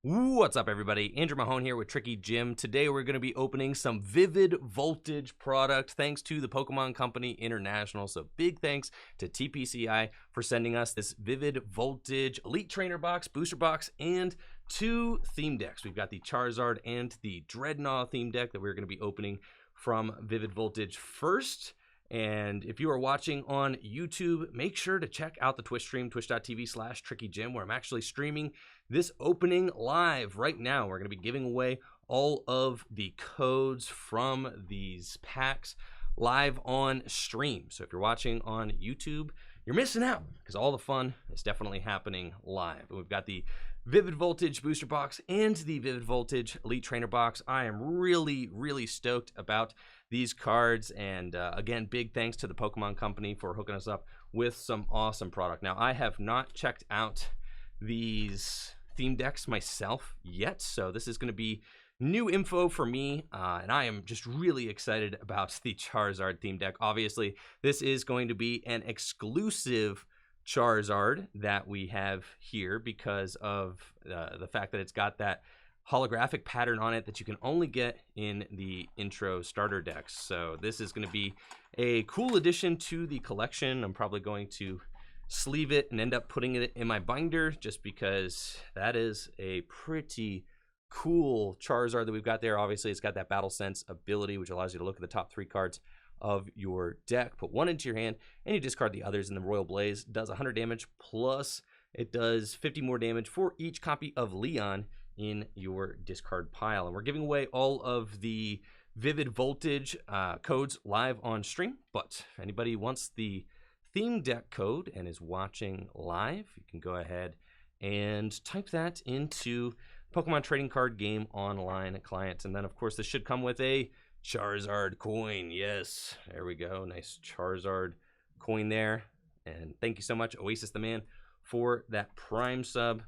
What's up, everybody? Andrew Mahone here with Tricky Jim. Today we're going to be opening some Vivid Voltage product thanks to the Pokemon Company International. So big thanks to TPCI for sending us this Vivid Voltage Elite Trainer box, booster box, and 2 theme decks. We've got the Charizard and the Dreadnaught theme deck that we're going to be opening from Vivid Voltage first. And if you are watching on YouTube, make sure to check out the Twitch stream, twitch.tv/TrickyJim, where I'm actually streaming this opening live right now. We're going to be giving away all of the codes from these packs live on stream. So if you're watching on YouTube, you're missing out because all the fun is definitely happening live. And we've got the Vivid Voltage booster box and the Vivid Voltage Elite Trainer box. I am really stoked about these cards, and again, big thanks to the Pokemon Company for hooking us up with some awesome product. Now, I have not checked out these theme decks myself yet, so this is going to be new info for me, and I am just really excited about the Charizard theme deck. Obviously, this is going to be an exclusive Charizard that we have here because of the fact that it's got that holographic pattern on it that you can only get in the intro starter decks. So this is going to be a cool addition to the collection. I'm probably going to sleeve it and end up putting it in my binder just because that is a pretty cool Charizard that we've got there. Obviously, it's got that Battle Sense ability, which allows you to look at the top 3 cards of your deck, put 1 into your hand, and you discard the others. And the Royal Blaze does 100 damage, plus it does 50 more damage for each copy of Leon in your discard pile. And we're giving away all of the Vivid Voltage codes live on stream, but if anybody wants the theme deck code and is watching live, you can go ahead and type that into Pokemon Trading Card Game Online client. And then, of course, this should come with a Charizard coin. Yes, there we go. Nice Charizard coin there. And thank you so much, Oasis the Man, for that Prime sub.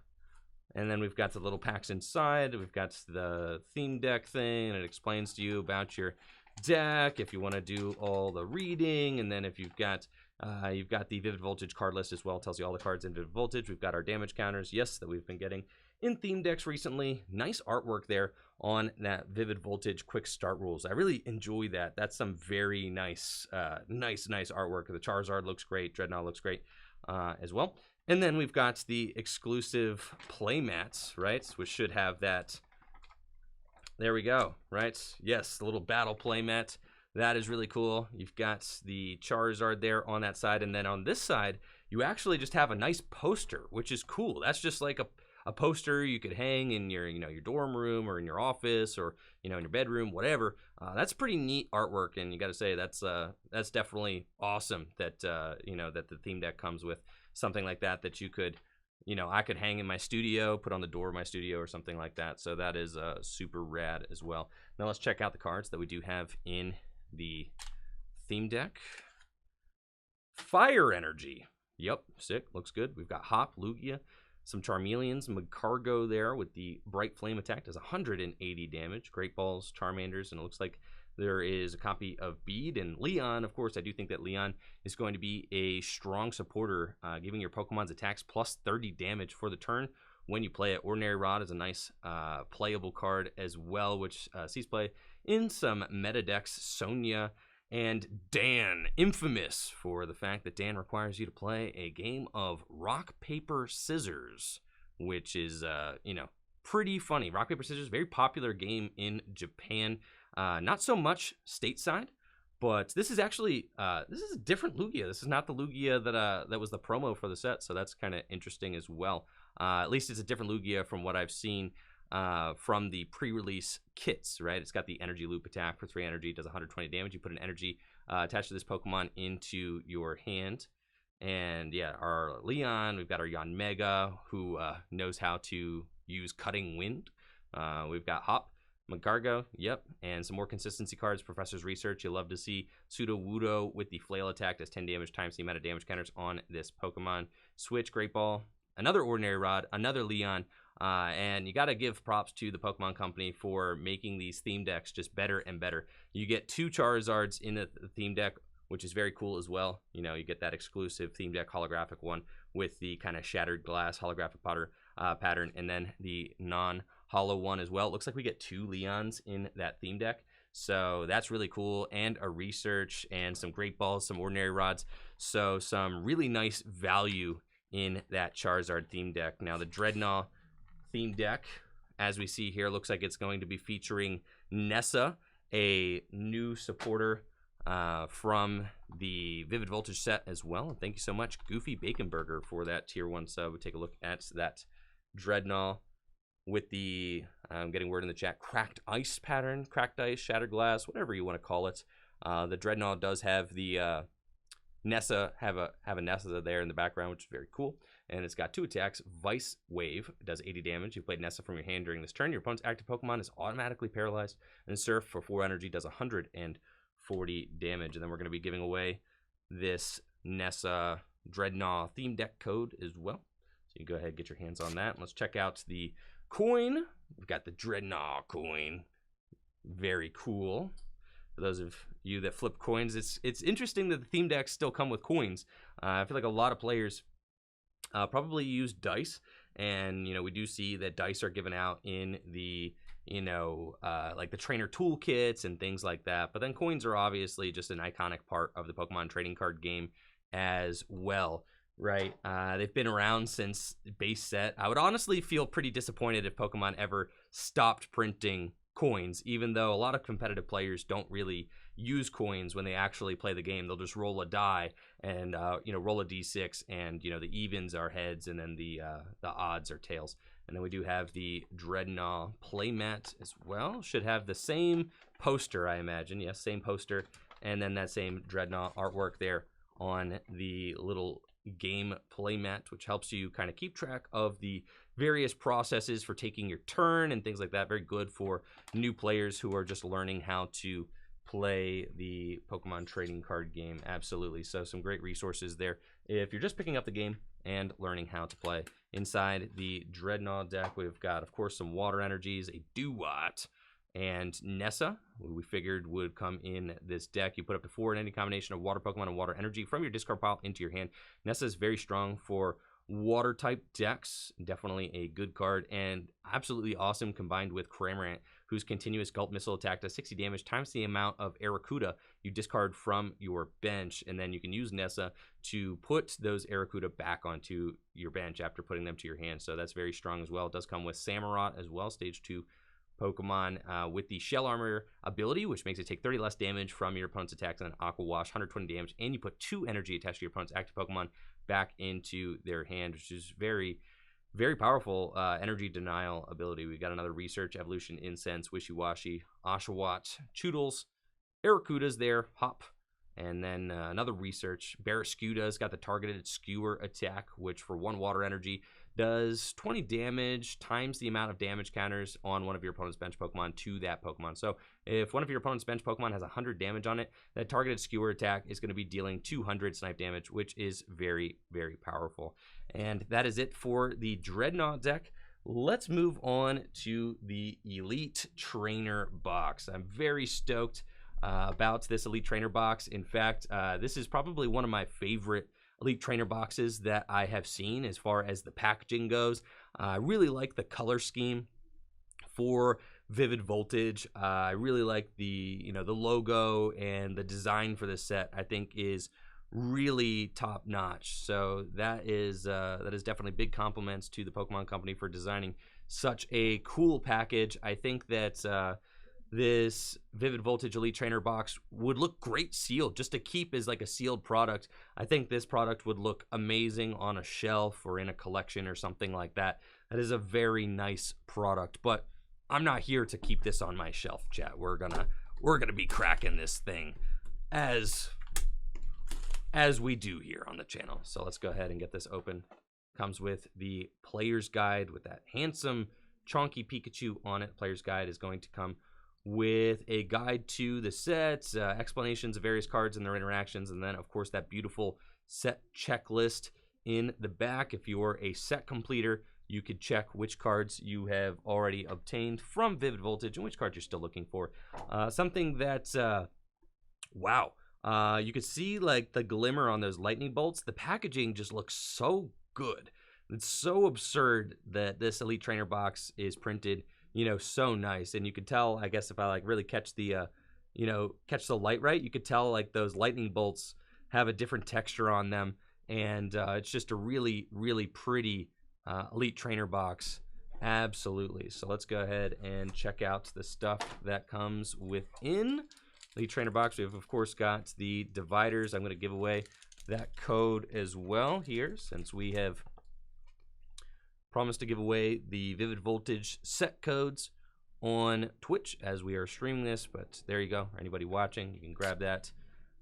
And then we've got the little packs inside. We've got the theme deck thing, and it explains to you about your deck if you want to do all the reading. And then if you've got the Vivid Voltage card list as well. It tells you all the cards in Vivid Voltage. We've got our damage counters, yes, that we've been getting in theme decks recently. Nice artwork there on that Vivid Voltage quick start rules. I really enjoy that. That's some very nice nice artwork. The Charizard looks great. Dreadnought looks great as well. And then we've got the exclusive playmats, right, which should have that. There we go, right? Yes, the little battle playmat. That is really cool. You've got the Charizard there on that side, and then on this side, you actually just have a nice poster, which is cool. That's just like a poster you could hang in your, your dorm room or in your office or, in your bedroom, whatever. That's pretty neat artwork, and you got to say that's definitely awesome that that the theme deck comes with something like that you could, I could hang in my studio, put on the door of my studio or something like that. So that is super rad as well. Now let's check out the cards that we do have in the theme deck. Fire Energy. Yep, sick. Looks good. We've got Hop, Lugia, some Charmeleons, Magcargo there with the Bright Flame attack. Does 180 damage. Great Balls, Charmanders, and it looks like there is a copy of Bead. And Leon, of course, I do think that Leon is going to be a strong supporter, giving your Pokemon's attacks plus 30 damage for the turn when you play it. Ordinary Rod is a nice playable card as well, which sees play in some meta decks. Sonia and Dan, infamous for the fact that Dan requires you to play a game of rock, paper, scissors, which is, pretty funny. Rock, paper, scissors, very popular game in Japan. Not so much stateside, but this is actually this is a different Lugia. This is not the Lugia that was the promo for the set, so that's kind of interesting as well. At least it's a different Lugia from what I've seen from the pre-release kits, right? It's got the Energy Loop attack for 3 energy, does 120 damage. You put an energy attached to this Pokemon into your hand. And yeah, our Leon, we've got our Yanmega, who knows how to use Cutting Wind. We've got Hop, Magcargo, yep, and some more consistency cards. Professor's Research, you'll love to see Sudowoodo with the Flail attack, does 10 damage times the amount of damage counters on this Pokemon. Switch, Great Ball, another Ordinary Rod, another Leon, and you got to give props to the Pokemon Company for making these theme decks just better and better. You get 2 Charizards in the theme deck, which is very cool as well. You get that exclusive theme deck holographic one with the kind of shattered glass holographic pattern, and then the non-hollow one as well. It looks like we get 2 Leons in that theme deck. So that's really cool, and a research and some great balls, some ordinary rods. So some really nice value in that Charizard theme deck. Now the Dreadnaught theme deck, as we see here, looks like it's going to be featuring Nessa, a new supporter from the Vivid Voltage set as well. And thank you so much, Goofy Bacon Burger, for that tier 1 sub. We take a look at that Dreadnaught with the, I'm getting word in the chat, cracked ice pattern, cracked ice, shattered glass, whatever you want to call it. The Dreadnaught does have the Nessa, have a Nessa there in the background, which is very cool. And it's got 2 attacks. Vice Wave does 80 damage. You played Nessa from your hand during this turn. Your opponent's active Pokemon is automatically paralyzed. And Surf for 4 energy does 140 damage. And then we're going to be giving away this Nessa Dreadnaught theme deck code as well. So you can go ahead and get your hands on that. And let's check out the coin. We've got the Dreadnaught coin. Very cool. For those of you that flip coins, it's interesting that the theme decks still come with coins. I feel like a lot of players probably use dice, and we do see that dice are given out in the like the trainer toolkits and things like that. But then coins are obviously just an iconic part of the Pokemon trading card game as well, right? They've been around since base set. I would honestly feel pretty disappointed if Pokemon ever stopped printing coins, even though a lot of competitive players don't really use coins when they actually play the game. They'll just roll a die and roll a d6, and the evens are heads, and then the odds are tails. And then we do have the Dreadnaught playmat as well. Should have the same poster, I imagine. Yes, same poster, and then that same Dreadnaught artwork there on the little game playmat, which helps you kind of keep track of the various processes for taking your turn and things like that. Very good for new players who are just learning how to play the Pokemon trading card game. Absolutely. So some great resources there if you're just picking up the game and learning how to play. Inside the Dreadnaught deck, we've got, of course, some water energies, a Duat, and Nessa, who we figured would come in this deck. You put up to 4 in any combination of water Pokemon and water energy from your discard pile into your hand. Nessa is very strong for water type decks. Definitely a good card, and absolutely awesome combined with Cramorant, whose continuous Gulp Missile attack does 60 damage times the amount of Arrokuda you discard from your bench. And then you can use Nessa to put those Arrokuda back onto your bench after putting them to your hand. So that's very strong as well. It does come with Samurott as well, stage 2 Pokemon, with the Shell Armor ability, which makes it take 30 less damage from your opponent's attacks, and Aqua Wash, 120 damage, and you put 2 energy attached to your opponent's active Pokemon back into their hand, which is very, very powerful energy denial ability. We got another Research, Evolution, Incense, Wishy-Washy, Oshawott, Choodles, Arrokuda's there, Hop, and then another Research. Barrascuda's got the targeted Skewer attack, which for 1 water energy does 20 damage times the amount of damage counters on one of your opponent's bench Pokemon to that Pokemon. So if one of your opponent's bench Pokemon has 100 damage on it, that targeted Skewer attack is going to be dealing 200 snipe damage, which is very, very powerful. And that is it for the Dreadnaught deck. Let's move on to the Elite Trainer box. I'm very stoked about this Elite Trainer box. In fact, this is probably one of my favorite Elite Trainer boxes that I have seen as far as the packaging goes. I really like the color scheme for Vivid Voltage. I really like the the logo, and the design for this set I think is really top notch. So that is definitely big compliments to the Pokemon Company for designing such a cool package. I think that this Vivid Voltage Elite Trainer box would look great sealed, just to keep as like a sealed product. I think this product would look amazing on a shelf or in a collection or something like that. That is a very nice product, but I'm not here to keep this on my shelf, chat. We're gonna be cracking this thing as we do here on the channel. So let's go ahead and get this open. Comes with the player's guide with that handsome chonky Pikachu on it. Player's guide is going to come with a guide to the sets, explanations of various cards and their interactions, and then of course that beautiful set checklist in the back. If you're a set completer, you could check which cards you have already obtained from Vivid Voltage and which cards you're still looking for. Something that's wow, you could see like the glimmer on those lightning bolts. The packaging just looks so good It's so absurd that this Elite Trainer box is printed, you know, so nice. And you could tell, I guess, if I like really catch the, you know, catch the light right, you could tell like those lightning bolts have a different texture on them. And it's just a really, really pretty Elite Trainer box. Absolutely. So let's go ahead and check out the stuff that comes within Elite Trainer box. We have, of course, got the dividers. I'm going to give away that code as well here, since we have promised to give away the Vivid Voltage set codes on Twitch as we are streaming this. But there you go. Anybody watching, you can grab that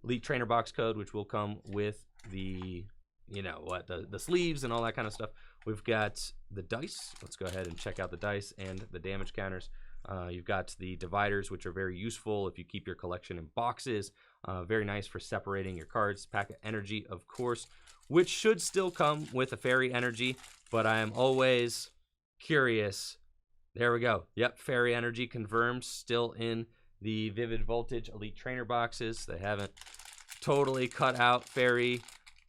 Elite Trainer box code, which will come with the, you know what, the sleeves and all that kind of stuff. We've got the dice. Let's go ahead and check out the dice and the damage counters. You've got the dividers, which are very useful if you keep your collection in boxes. Very nice for separating your cards. Pack of energy, of course, which should still come with a fairy energy, but I am always curious. There we go. Yep, fairy energy confirmed. Still in the Vivid Voltage Elite Trainer boxes. They haven't totally cut out fairy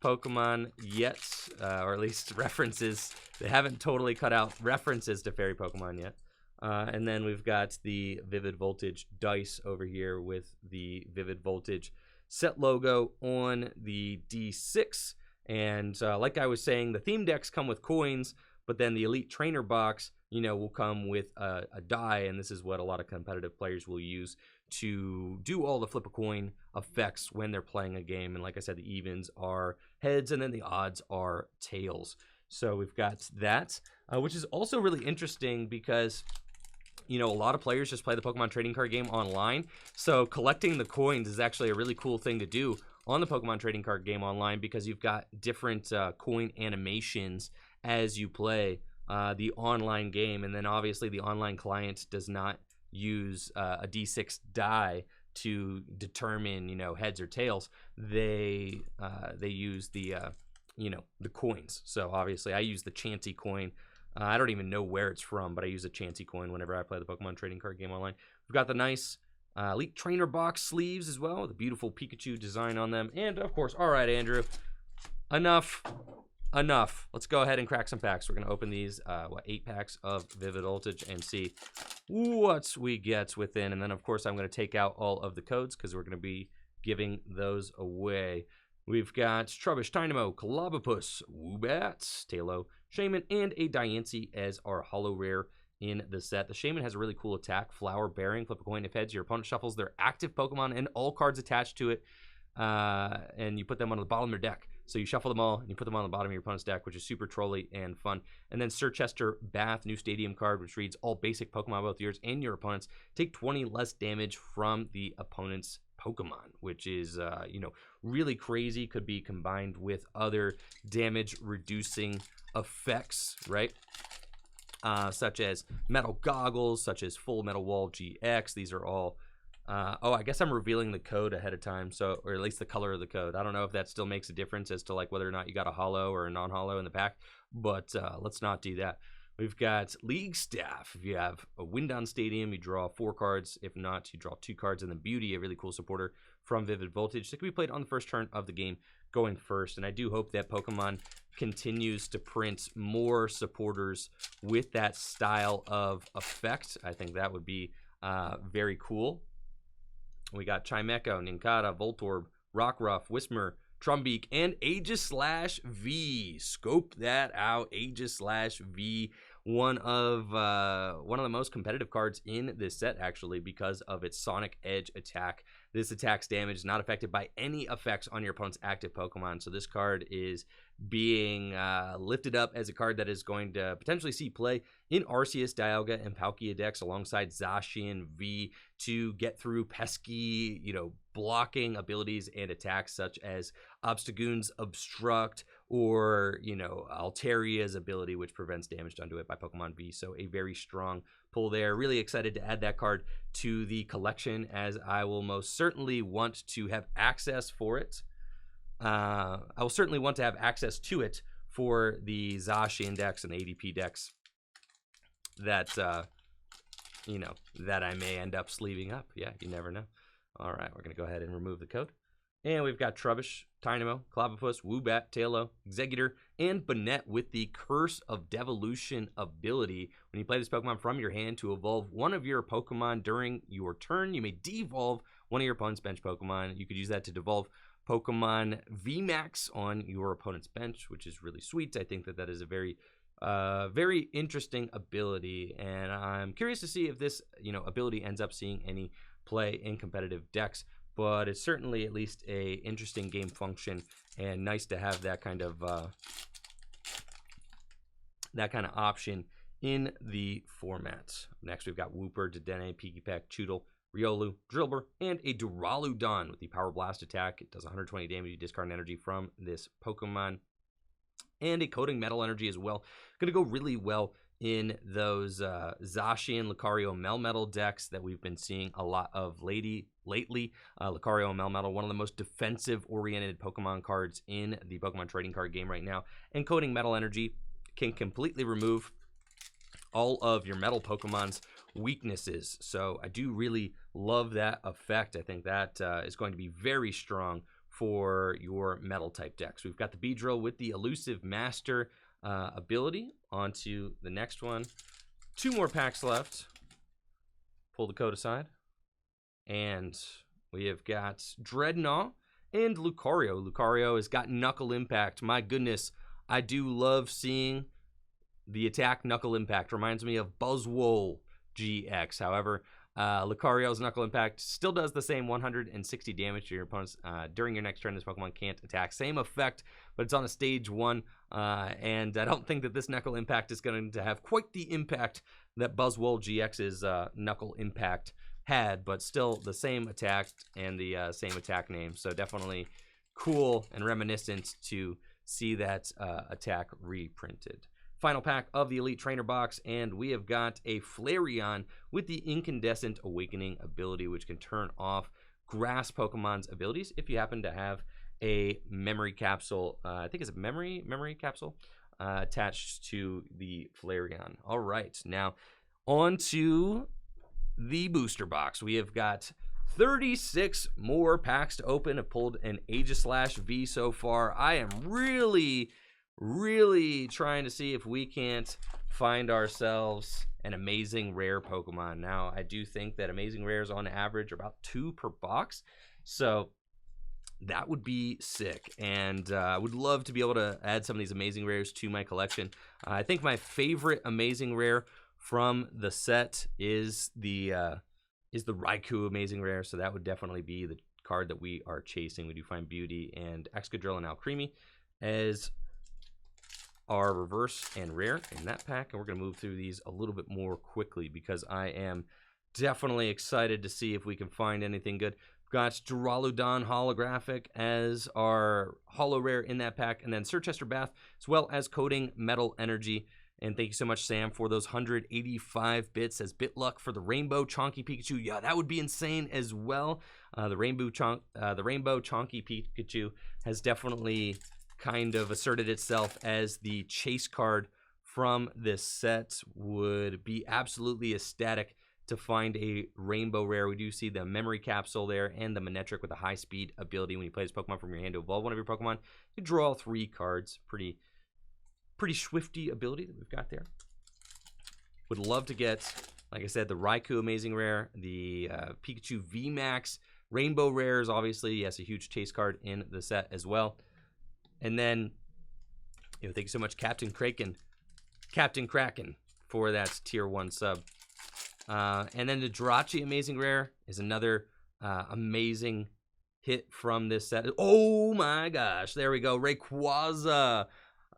Pokemon yet, or at least references. They haven't totally cut out references to fairy Pokemon yet. And then we've got the Vivid Voltage dice over here with the Vivid Voltage set logo on the D6. And like I was saying, the theme decks come with coins, but then the Elite Trainer box, you know, will come with a die, and this is what a lot of competitive players will use to do all the flip a coin effects when they're playing a game. And like I said, the evens are heads, and then the odds are tails. So we've got that, which is also really interesting because, you know, a lot of players just play the Pokemon trading card game online. So collecting the coins is actually a really cool thing to do on the Pokemon trading card game online, because you've got different coin animations as you play the online game. And then obviously the online client does not use a D6 die to determine, you know, heads or tails. They use the you know, the coins. So obviously I use the Chansey coin. I don't even know where it's from, but I use a Chansey coin whenever I play the Pokemon trading card game online. We've got the nice Elite Trainer box sleeves as well, with a beautiful Pikachu design on them. And of course, all right, Andrew, enough. Let's go ahead and crack some packs. We're going to open these, 8 packs of Vivid Voltage and see what we get within. And then, of course, I'm going to take out all of the codes because we're going to be giving those away. We've got Trubbish, Dynamo, Clobbopus, Woobat, Talo, Shaman, and a Diancie as our holo rare in the set. The Shaman has a really cool attack, Flower Bearing. Flip a coin. If heads, your opponent shuffles their active Pokemon and all cards attached to it, and you put them on the bottom of their deck. So you shuffle them all, and you put them on the bottom of your opponent's deck, which is super trolly and fun. And then Sir Chester Bath, new stadium card, which reads, all basic Pokemon, both yours and your opponent's, take 20 less damage from the opponent's Pokemon, which is, you know, really crazy. Could be combined with other damage-reducing effects, right? Such as Metal Goggles, such as Full Metal Wall GX. These are all... oh, I guess I'm revealing the code ahead of time, so, or at least the color of the code. I don't know if that still makes a difference as to like whether or not you got a holo or a non-holo in the pack, but let's not do that. We've got League Staff. If you have a Windon Stadium, you draw 4 cards. If not, you draw 2 cards. And then Beauty, a really cool supporter from Vivid Voltage that can be played on the first turn of the game, going first. And I do hope that Pokemon continues to print more supporters with that style of effect. I think that would be very cool. We got Chimecho, Nincada, Voltorb, Rockruff, Whismur, Trumbeak, and Aegis/V. Scope that out. Aegis/V, one of the most competitive cards in this set, actually, because of its Sonic Edge attack. This attack's damage is not affected by any effects on your opponent's active Pokemon. So this card is being lifted up as a card that is going to potentially see play in Arceus, Dialga, and Palkia decks alongside Zacian V to get through pesky, you know, blocking abilities and attacks such as Obstagoon's Obstruct, or, you know, Alteria's ability, which prevents damage done to it by Pokemon V. So a very strong pull there. Really excited to add that card to the collection, as I will most certainly want to have access for it. I will certainly want to have access to it for the Zacian decks and ADP decks that, you know, that I may end up sleeving up. Yeah, you never know. All right, we're going to go ahead and remove the code. And we've got Trubbish, Tynamo, Clobbopus, Woobat, Tailo, Exeggutor, and Banette with the Curse of Devolution ability. When you play this Pokemon from your hand to evolve one of your Pokemon during your turn, you may devolve one of your opponent's bench Pokemon. You could use that to devolve Pokemon VMAX on your opponent's bench, which is really sweet. I think that that is a very very interesting ability, and I'm curious to see if this ability ends up seeing any play in competitive decks. But it's certainly at least a interesting game function, and nice to have that kind of option in the format. Next, we've got Wooper, Dedenne, Pikipek, Choodle, Riolu, Drillbur, and a Duraludon with the Power Blast attack. It does 120 damage. You discard an energy from this Pokemon. And a Coating Metal Energy as well. Going to go really well in those Zacian, Lucario, Melmetal decks that we've been seeing a lot of lately. Lucario and Melmetal, one of the most defensive-oriented Pokemon cards in the Pokemon trading card game right now. And Coating Metal Energy can completely remove all of your Metal Pokemon's weaknesses. So I do really love that effect. I think that is going to be very strong for your Metal-type decks. We've got the Beedrill with the Elusive Master ability. On to the next one. 2 more packs left. Pull the code aside. And we have got Dreadnaught and Lucario. Lucario has got Knuckle Impact. My goodness, I do love seeing the attack Knuckle Impact. Reminds me of Buzzwole GX. However, Lucario's Knuckle Impact still does the same 160 damage to your opponents during your next turn. This Pokemon can't attack. Same effect, but it's on a stage 1, and I don't think that this Knuckle Impact is going to have quite the impact that Buzzwole GX's Knuckle Impact had, but still the same attack and the same attack name. So definitely cool and reminiscent to see that attack reprinted. Final pack of the Elite Trainer box, and we have got a Flareon with the Incandescent Awakening ability, which can turn off grass Pokemon's abilities if you happen to have a memory capsule. I think it's a memory capsule attached to the Flareon. All right, now on to the booster box. We have got 36 more packs to open. I've pulled an Aegislash-V so far. I am really trying to see if we can't find ourselves an amazing rare Pokemon. Now, I do think that amazing rares on average are about 2 per box, so that would be sick. And I would love to be able to add some of these amazing rares to my collection. I think my favorite amazing rare from the set is the Raikou amazing rare, so that would definitely be the card that we are chasing. We do find Beauty and Excadrill and Alcremie as are reverse and rare in that pack, and we're going to move through these a little bit more quickly because I am definitely excited to see if we can find anything good. We've got Duraludon holographic as our holo rare in that pack, and then Sirchester Bath as well as Coating Metal Energy. And thank you so much, Sam, for those 185 bits as Bitluck for the Rainbow Chonky Pikachu. Yeah, that would be insane as well. The Rainbow Chonky Pikachu has definitely kind of asserted itself as the chase card from this set. Would be absolutely ecstatic to find a rainbow rare. We do see the memory capsule there and the Manectric with a high speed ability. When you play this Pokemon from your hand to evolve one of your Pokemon, you draw 3 cards. Pretty swifty ability that we've got there. Would love to get, like I said, the Raikou amazing rare, the Pikachu VMAX rainbow rares. Obviously, yes, a huge chase card in the set as well. And then, thank you so much, Captain Kraken, for that tier 1 sub. And then the Jirachi amazing rare is another amazing hit from this set. Oh my gosh, there we go. Rayquaza,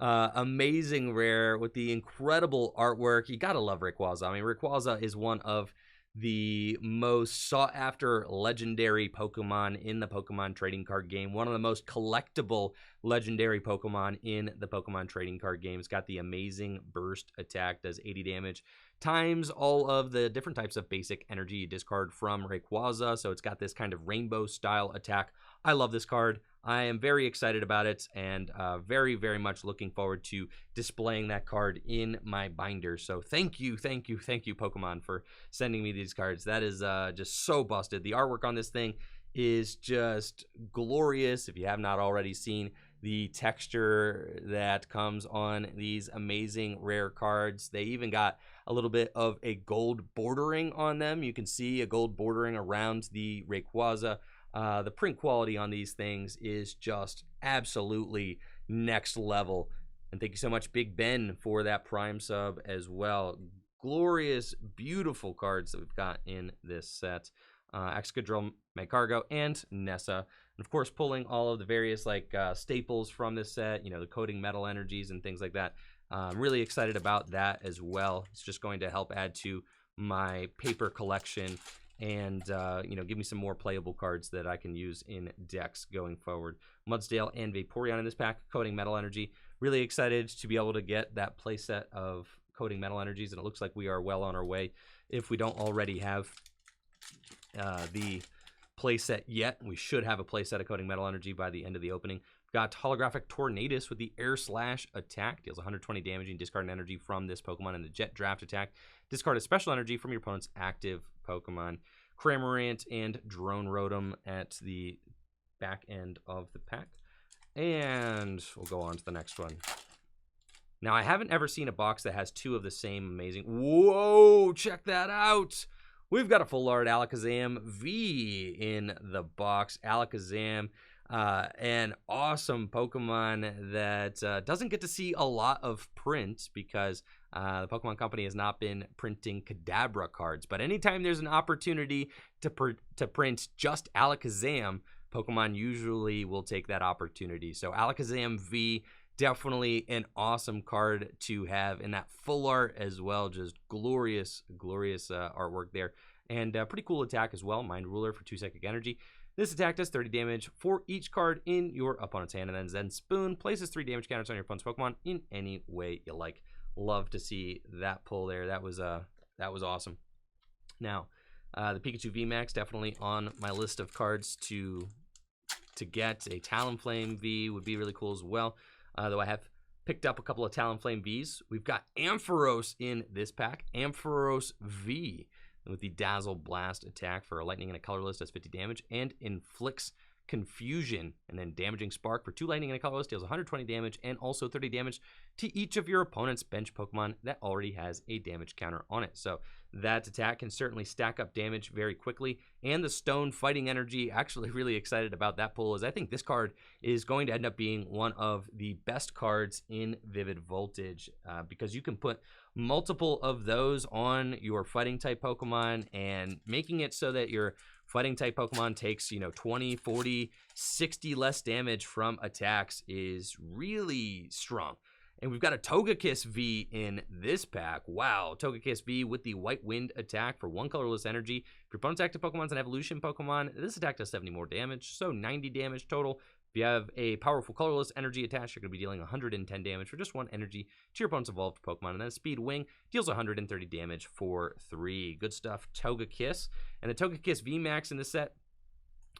amazing rare with the incredible artwork. You gotta love Rayquaza. I mean, Rayquaza is one of the most sought after legendary Pokemon in the Pokemon trading card game. One of the most collectible legendary Pokemon in the Pokemon trading card game. It's got the amazing burst attack, does 80 damage, times all of the different types of basic energy you discard from Rayquaza. So it's got this kind of rainbow style attack. I love this card. I am very excited about it, and very much looking forward to displaying that card in my binder. So thank you, Pokemon, for sending me these cards. That is just so busted. The artwork on this thing is just glorious. If you have not already seen the texture that comes on these amazing rare cards, they even got a little bit of a gold bordering on them. You can see a gold bordering around the Rayquaza. The print quality on these things is just absolutely next level. And thank you so much, Big Ben, for that Prime sub as well. Glorious, beautiful cards that we've got in this set. Excadrill, Magcargo, and Nessa. And of course, pulling all of the various staples from this set, you know, the coding metal energies and things like that. I'm really excited about that as well. It's just going to help add to my paper collection and you know, give me some more playable cards that I can use in decks going forward. Mudsdale and Vaporeon in this pack, coding metal energy. Really excited to be able to get that playset of coding metal energies, and it looks like we are well on our way. If we don't already have the playset yet, we should have a playset of coding metal energy by the end of the opening. We've got Holographic Tornadus with the Air Slash attack. Deals 120 damage and discard an energy from this Pokemon in the Jet Draft attack. Discard a special energy from your opponent's active Pokemon. Cramorant and Drone Rotom at the back end of the pack. And we'll go on to the next one. Now, I haven't ever seen a box that has two of the same amazing... Whoa, check that out! We've got a full art Alakazam V in the box. Alakazam, an awesome Pokemon that doesn't get to see a lot of print because the Pokemon Company has not been printing Kadabra cards. But anytime there's an opportunity to print just Alakazam, Pokemon usually will take that opportunity. So Alakazam V, definitely an awesome card to have in that full art as well. Just glorious, glorious artwork there. And pretty cool attack as well. Mind Ruler for 2 psychic energy. This attack does 30 damage for each card in your opponent's hand. And then Zen Spoon places 3 damage counters on your opponent's Pokemon in any way you like. Love to see that pull there. That was awesome. Now, the Pikachu VMAX definitely on my list of cards to get. A Talonflame V would be really cool as well. Though I have picked up a couple of Talonflame Vs. We've got Ampharos in this pack. Ampharos V with the Dazzle Blast attack for a lightning and a colorless, does 50 damage, and inflicts confusion, and then Damaging Spark for 2 lightning and a colorless, deals 120 damage and also 30 damage to each of your opponent's bench Pokemon that already has a damage counter on it. So that attack can certainly stack up damage very quickly. And the Stone Fighting Energy, actually really excited about that pull, as I think this card is going to end up being one of the best cards in Vivid Voltage because you can put multiple of those on your fighting type Pokemon and making it so that your fighting type Pokemon takes, you know, 20, 40, 60 less damage from attacks is really strong. And we've got a Togekiss V in this pack. Wow, Togekiss V with the White Wind attack for 1 colorless energy. If your opponent's active Pokemon's an evolution Pokemon, this attack does 70 more damage, so 90 damage total. If you have a powerful colorless energy attached, you're going to be dealing 110 damage for just 1 energy to your opponent's evolved Pokemon. And then Speed Wing deals 130 damage for 3. Good stuff, Togekiss. And the Togekiss VMAX in this set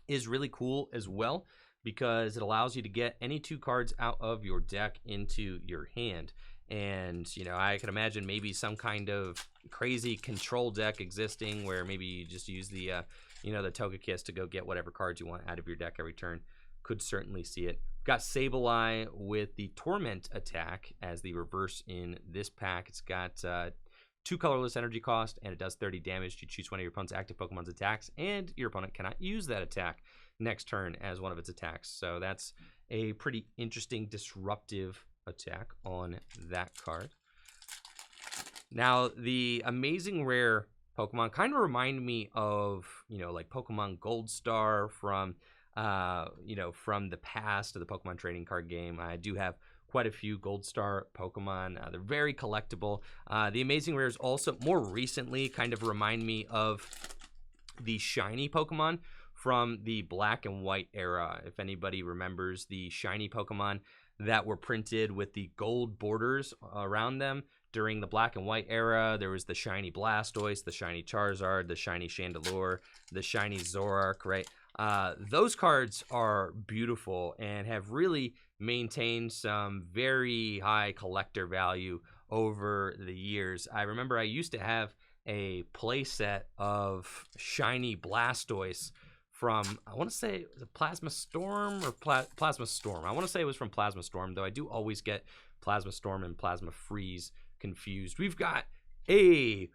is really cool as well, because it allows you to get any 2 cards out of your deck into your hand. And, you know, I can imagine maybe some kind of crazy control deck existing where maybe you just use the, you know, the Togekiss to go get whatever cards you want out of your deck every turn. Could certainly see it. Got Sableye with the Torment attack as the reverse in this pack. It's got 2 colorless energy cost, and it does 30 damage to choose one of your opponent's active Pokemon's attacks, and your opponent cannot use that attack next turn as one of its attacks. So that's a pretty interesting disruptive attack on that card. Now, the amazing rare Pokemon kind of remind me of, you know, like Pokemon Gold Star from, you know, from the past of the Pokemon trading card game. I do have quite a few Gold Star Pokemon. They're very collectible. The amazing rares also more recently kind of remind me of the shiny Pokemon from the Black and White era. If anybody remembers the shiny Pokemon that were printed with the gold borders around them during the Black and White era, there was the shiny Blastoise, the shiny Charizard, the shiny Chandelure, the shiny Zoroark, right? Those cards are beautiful and have really maintained some very high collector value over the years. I remember I used to have a play set of shiny Blastoise from, I want to say, it was a Plasma Storm or Plasma Storm. I want to say it was from Plasma Storm, though I do always get Plasma Storm and Plasma Freeze confused. We've got a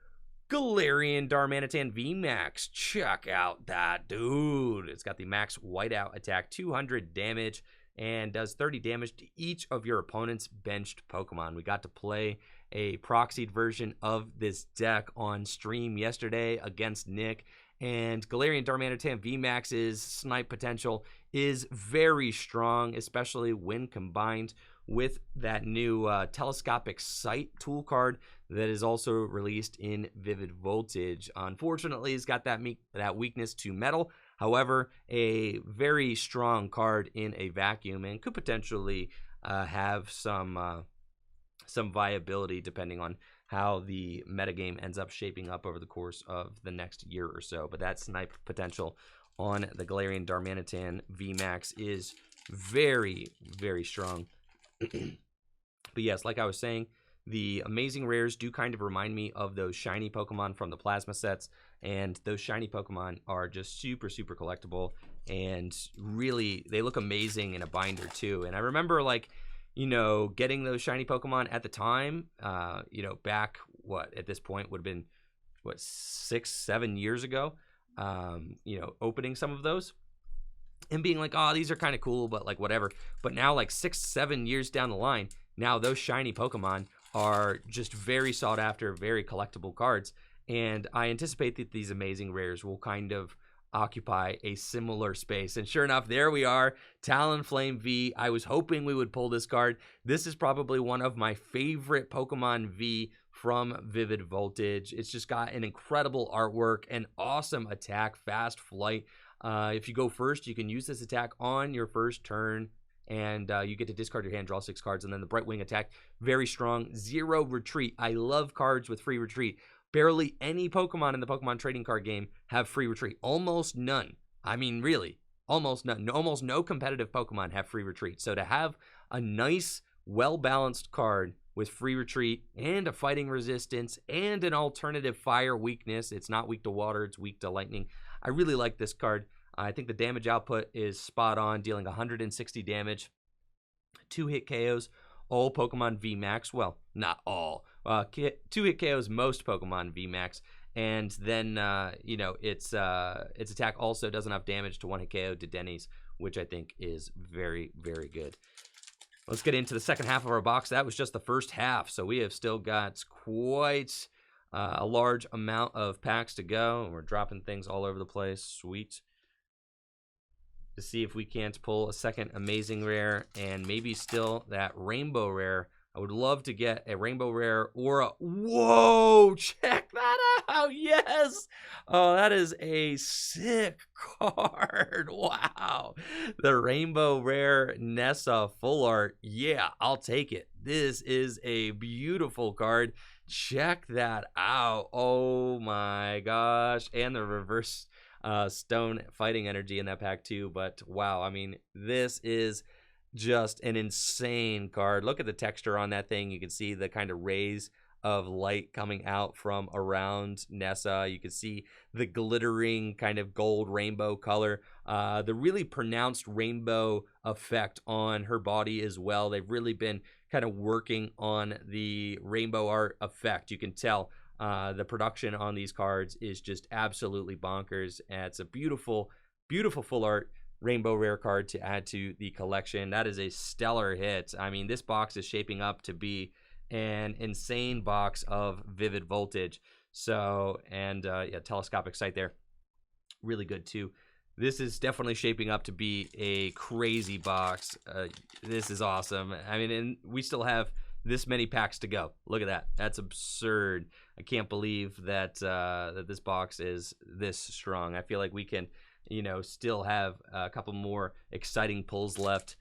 Galarian Darmanitan VMAX. Check out that dude. It's got the max whiteout attack, 200 damage, and does 30 damage to each of your opponent's benched Pokemon. We got to play a proxied version of this deck on stream yesterday against Nick, and Galarian Darmanitan VMAX's snipe potential is very strong, especially when combined with that new telescopic sight tool card that is also released in Vivid Voltage. Unfortunately, it's got that weakness to metal. However, a very strong card in a vacuum, and could potentially have some viability depending on how the metagame ends up shaping up over the course of the next year or so. But that snipe potential on the Galarian Darmanitan VMAX is very, very strong. But yes, like I was saying, the amazing rares do kind of remind me of those shiny Pokemon from the Plasma sets, and those shiny Pokemon are just super, super collectible, and really, they look amazing in a binder too. And I remember, like, you know, getting those shiny Pokemon at the time, you know, back, at this point would have been, 6-7 years ago, you know, opening some of those and being like, oh, these are kind of cool, but like whatever. But now, like 6-7 years down the line, now those shiny Pokemon are just very sought after, very collectible cards. And I anticipate that these amazing rares will kind of occupy a similar space. And sure enough, there we are, Talonflame V. I was hoping we would pull this card. This is probably one of my favorite Pokemon V from Vivid Voltage. It's just got an incredible artwork, an awesome attack, fast flight. If you go first, you can use this attack on your first turn, and you get to discard your hand, draw 6 cards, and then the Bright Wing attack, very strong. 0 retreat. I love cards with free retreat. Barely any Pokemon in the Pokemon trading card game have free retreat. Almost none. I mean, really, almost none. Almost no competitive Pokemon have free retreat. So to have a nice, well-balanced card with free retreat and a fighting resistance and an alternative fire weakness, it's not weak to water, it's weak to lightning. I really like this card. I think the damage output is spot on, dealing 160 damage, 2-hit KOs, all Pokemon VMAX. Well, not all. 2-hit KOs most Pokemon VMAX. And then, you know, its attack also does enough damage to 1-hit KO to Denny's, which I think is very, very good. Let's get into the second half of our box. That was just the first half, so we have still got quite a large amount of packs to go, and we're dropping things all over the place. Sweet. To see if we can't pull a second amazing rare and maybe still that rainbow rare. I would love to get a rainbow rare or a... Whoa! Check that out! Yes! Oh, that is a sick card. Wow. The rainbow rare Nessa full art. Yeah, I'll take it. This is a beautiful card. Check that out. Oh my gosh. And the reverse stone fighting energy in that pack too. But wow, I mean, this is just an insane card. Look at the texture on that thing. You can see the kind of rays of light coming out from around Nessa. You can see the glittering kind of gold rainbow color, the really pronounced rainbow effect on her body as well. They've really been kind of working on the rainbow art effect. You can tell the production on these cards is just absolutely bonkers. And it's a beautiful, beautiful full art rainbow rare card to add to the collection. That is a stellar hit. I mean, this box is shaping up to be an insane box of Vivid Voltage. So, and yeah, telescopic sight there, really good too. This is definitely shaping up to be a crazy box. This is awesome. I mean, and we still have this many packs to go. Look at that. That's absurd. I can't believe that that this box is this strong. I feel like we can, you know, still have a couple more exciting pulls left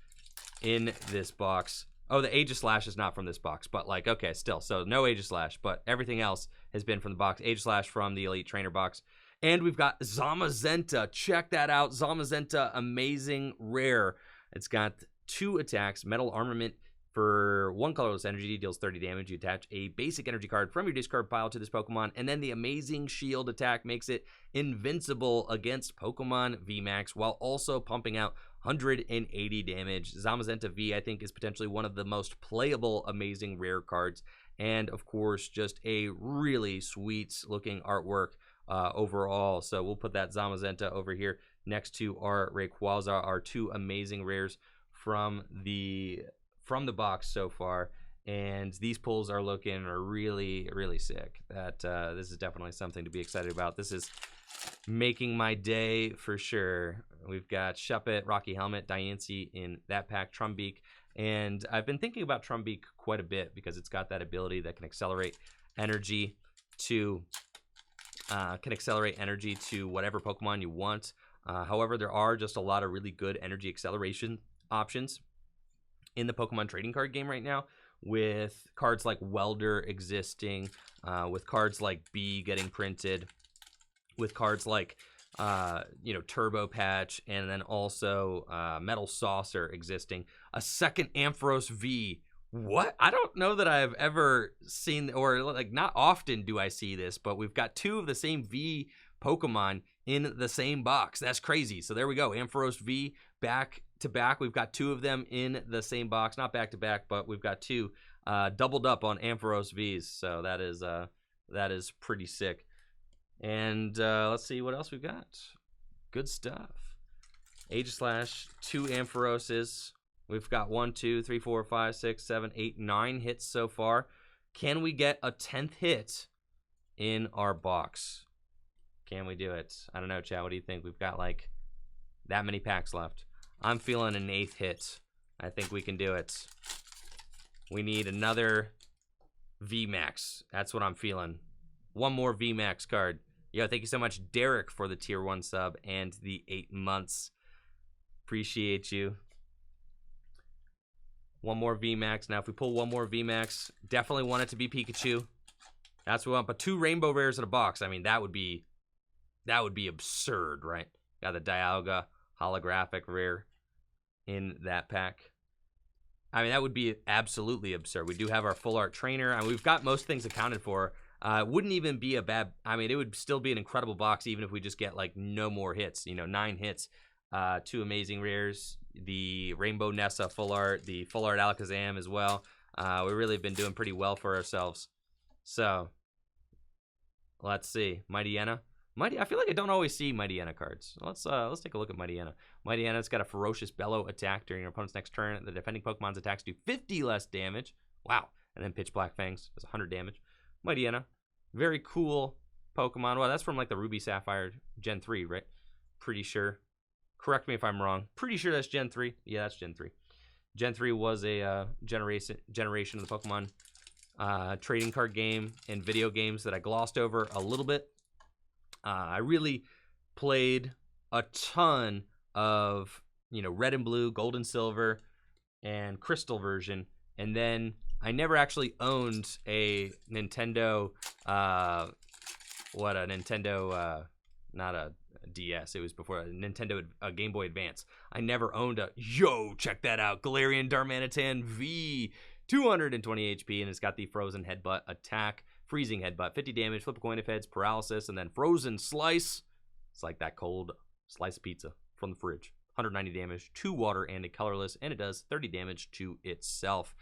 in this box. Oh, the Aegislash is not from this box, but like, okay, still. So no Aegislash, but everything else has been from the box. Aegislash from the Elite Trainer box. And we've got Zamazenta. Check that out. Zamazenta, amazing rare. It's got 2 attacks, metal armament For 1 colorless energy, deals 30 damage. You attach a basic energy card from your discard pile to this Pokemon, and then the amazing shield attack makes it invincible against Pokemon VMAX while also pumping out 180 damage. Zamazenta V, I think, is potentially one of the most playable amazing rare cards, and of course, just a really sweet looking artwork overall. So we'll put that Zamazenta over here next to our Rayquaza, our 2 amazing rares from the box so far, and these pulls are looking really, really sick. That this is definitely something to be excited about. This is making my day for sure. We've got Shuppet, Rocky Helmet, Diancie in that pack, Trumbeak, and I've been thinking about Trumbeak quite a bit because it's got that ability that can accelerate energy to whatever Pokemon you want. However, there are just a lot of really good energy acceleration options in the Pokemon trading card game right now, with cards like Welder existing, with cards like B getting printed, with cards like Turbo Patch, and then also Metal Saucer existing. A second Ampharos V. What? I don't know that I've ever seen, or like not often do I see this, but we've got 2 of the same V Pokemon in the same box. That's crazy. So there we go. Ampharos V back to back. We've got 2 of them in the same box, not back to back, but we've got 2 doubled up on Ampharos Vs. So that is pretty sick. And let's see what else we've got. Good stuff. Aegislash, 2 Ampharoses. We've got 1, 2, 3, 4, 5, 6, 7, 8, 9 hits so far. Can we get a 10th hit in our box? Can we do it? I don't know, Chad. What do you think? We've got like that many packs left. I'm feeling an 8th hit. I think we can do it. We need another VMAX. That's what I'm feeling. 1 more VMAX card. Yo, thank you so much, Derek, for the tier 1 sub and the 8 months. Appreciate you. 1 more VMAX. Now, if we pull 1 more VMAX, definitely want it to be Pikachu. That's what we want. But 2 rainbow rares in a box. I mean, that would be absurd, right? Got the Dialga holographic rare in that pack. I mean, that would be absolutely absurd. We do have our full art trainer, and we've got most things accounted for. Wouldn't even be a bad, I mean, it would still be an incredible box even if we just get like no more hits, 9 hits. 2 amazing rares, the Rainbow Nessa full art, the full art Alakazam as well. We really have been doing pretty well for ourselves. So let's see. Mightyena. I feel like I don't always see Mightyena cards. Let's take a look at Mightyena. Mightyena's got a ferocious bellow attack during your opponent's next turn. The defending Pokemon's attacks do 50 less damage. Wow. And then Pitch Black Fangs does 100 damage. Mightyena, very cool Pokemon. Well, that's from like the Ruby Sapphire Gen 3, right? Pretty sure. Correct me if I'm wrong. Pretty sure that's Gen 3. Yeah, that's Gen 3. Gen 3 was a generation of the Pokemon trading card game and video games that I glossed over a little bit. I really played a ton of, Red and Blue, Gold and Silver, and Crystal version, and then I never actually owned a Nintendo, not a DS, it was before a Nintendo Game Boy Advance. I never owned check that out, Galarian Darmanitan V, 220 HP, and it's got the Frozen Headbutt attack, Freezing Headbutt, 50 damage, flip a coin if heads, paralysis, and then Frozen Slice. It's like that cold slice of pizza from the fridge. 190 damage, 2 water, and a colorless, and it does 30 damage to itself.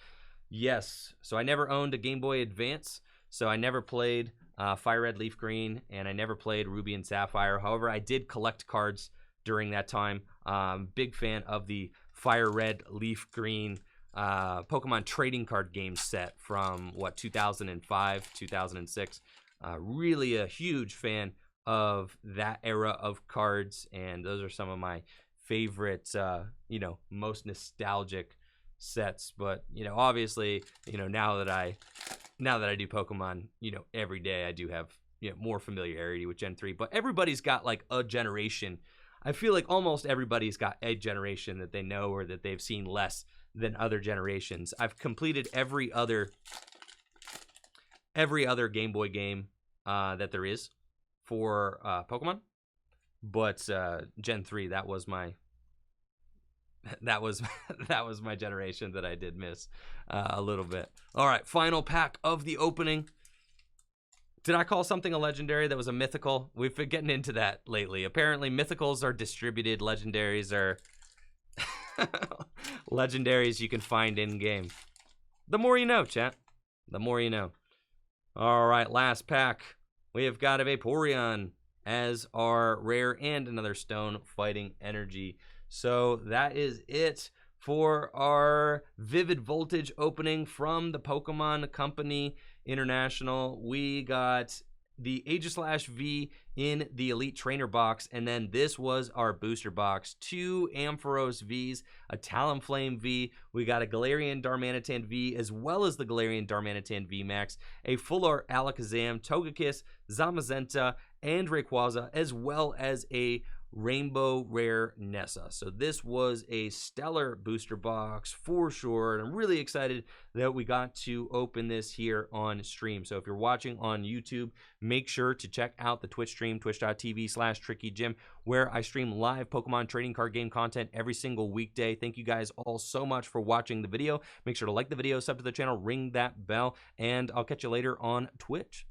Yes, so I never owned a Game Boy Advance, so I never played Fire Red, Leaf Green, and I never played Ruby and Sapphire. However, I did collect cards during that time. Big fan of the Fire Red, Leaf Green Pokemon trading card game set from, 2005, 2006. Really a huge fan of that era of cards, and those are some of my favorite, most nostalgic sets. But obviously, now that I do Pokemon every day, I do have more familiarity with Gen 3. But everybody's got like a generation. I feel like almost everybody's got a generation that they know or that they've seen less than other generations. I've completed every other Game Boy game that there is for Pokemon, but Gen 3, that was my that was that was my generation that I did miss a little bit. All right, final pack of the opening. Did I call something a legendary that was a mythical? We've been getting into that lately. Apparently, mythicals are distributed. Legendaries are legendaries you can find in-game. The more you know, chat. The more you know. All right, last pack. We have got a Vaporeon as our rare and another stone fighting energy. So that is it for our Vivid Voltage opening from the Pokemon Company International. We got the Aegislash V in the Elite Trainer box, and then this was our booster box. 2 Ampharos Vs, a Talonflame V, we got a Galarian Darmanitan V, as well as the Galarian Darmanitan V Max, a Full Art Alakazam, Togekiss, Zamazenta, and Rayquaza, as well as a Rainbow Rare Nessa. So this was a stellar booster box for sure, and I'm really excited that we got to open this here on stream. So if you're watching on YouTube, make sure to check out the Twitch stream, twitch.tv/TrickyJim, where I stream live Pokemon trading card game content every single weekday. Thank you guys all so much for watching the video. Make sure to like the video, sub to the channel, ring that bell, and I'll catch you later on Twitch.